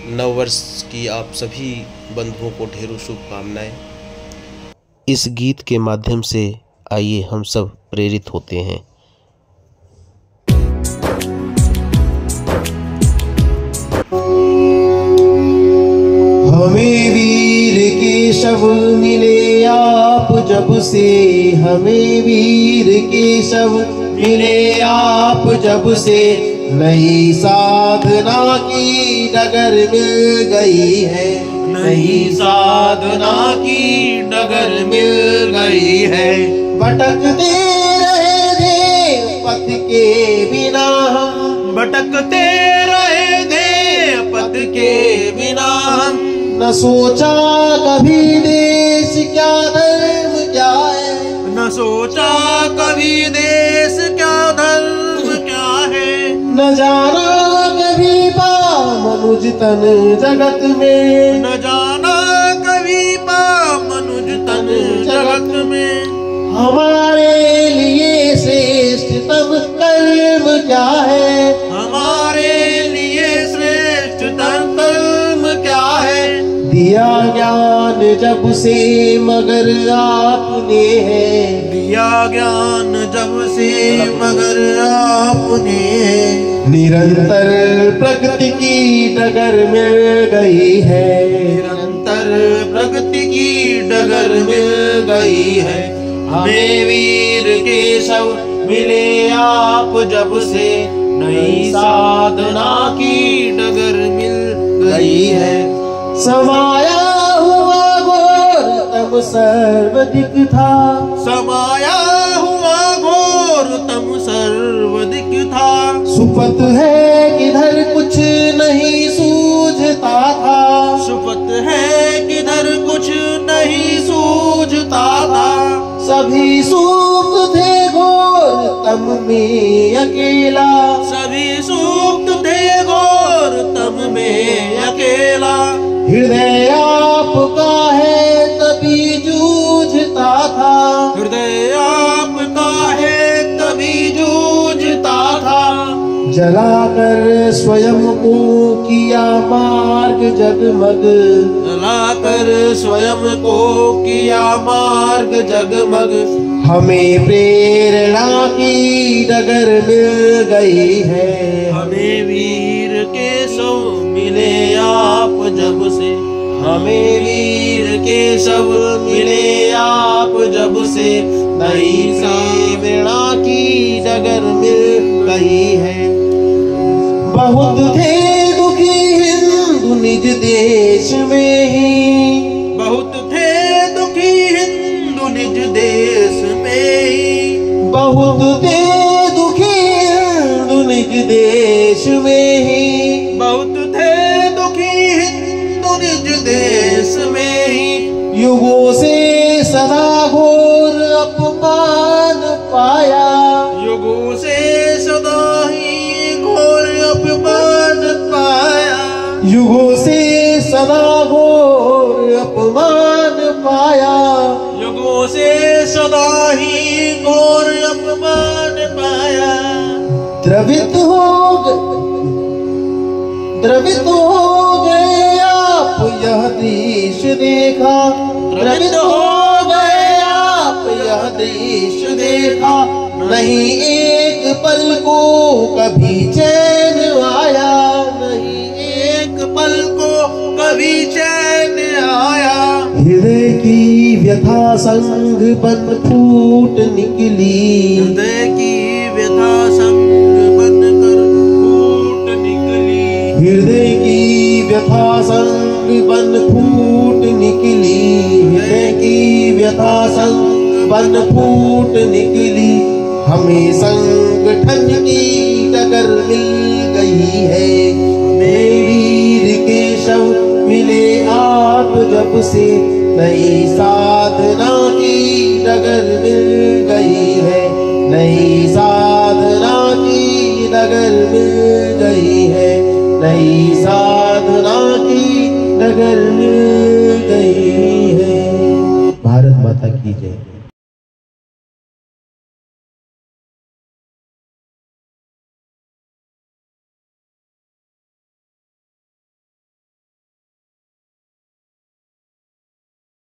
नव वर्ष की आप सभी बंधुओं को ढेरों शुभकामनाएं। इस गीत के माध्यम से आइए हम सब प्रेरित होते हैं। हमें वीर केशव मिले आप जब से, हमें वीर केशव मिले आप जब से, नई साधना की डगर मिल गई है, नई साधना की डगर मिल गई है। भटकते रहे थे पथ के बिना हम, भटकते रहे थे पथ के बिना हम, न सोचा कभी देश क्या धर्म क्या है, न सोचा कभी देश क्या धर्म क्या है, न जाना कभी पा मनुज तन जगत में, न जाना कभी पा मनुज तन जगत में। हमारे लिए श्रेष्ठतम कर्म क्या है, हमारे लिए श्रेष्ठतम कर्म क्या है। दिया ज्ञान जब से मगर आपने है, दिया ज्ञान जब से मगर आपने है। निरंतर प्रगति की डगर मिल गई है, निरंतर प्रगति की डगर मिल गई है। हमें वीर केशव मिले आप जब से, नई साधना की डगर मिल गई है। समाया हुआ घोर तम सर्वदिक था, समाया हुआ घोर तम सर्वदिक था। सुपथ है किधर कुछ नहीं सूझता था, सुपथ है किधर कुछ नहीं सूझता था। सभी सूक्त थे घोर तम में अकेला, सभी सूक्त थे घोर तम में अकेला। हृदय आपका है तभी जूझता था, हृदय आपका है तभी जूझता था। जलाकर स्वयं को किया मार्ग जगमग, जलाकर स्वयं को किया मार्ग जगमग। हमें प्रेरणा की डगर मिल गई है, हमें वीर केशव मिले आप जब से, हमें वीर केशव मिले आप जब से। नई साधना की डगर मिल गई है। बहुत थे दुखी हिंदू निज देश में ही, बहुत थे दुखी हिंदू निज देश में ही, बहुत थे दुखी हिंदू निज देश में ही, बहुत थे दुखी हिंदू निज देश में ही। युगों से सदा घोर अपमान पाया, युगों से सदा ही घोर अपमान पाया, युगों से सदा घोर अपमान पाया, युगों से सदा ही घोर अपमान पाया। द्रवित हो गए आप यह दृश्य देखा, द्रवित हो गए आप यह दृश्य देखा। नहीं एक पल को कभी चैन आया, नहीं एक पल को कभी चैन आया। हृदय की व्यथा संग बन फूट निकली, हृदय की व्यथा संग बन कर फूट निकली, हृदय की व्यथा संग बन फूट निकली, हृदय की व्यथा संग बन फूट निकली। हमें संगठन की डगर मिल गई है, हमें वीर केशव मिले आप जब से। नई साधना की डगर मिल गई है, नई साधना की डगर मिल गई है, नई साधना की डगर मिल गई है। भारत माता की जय।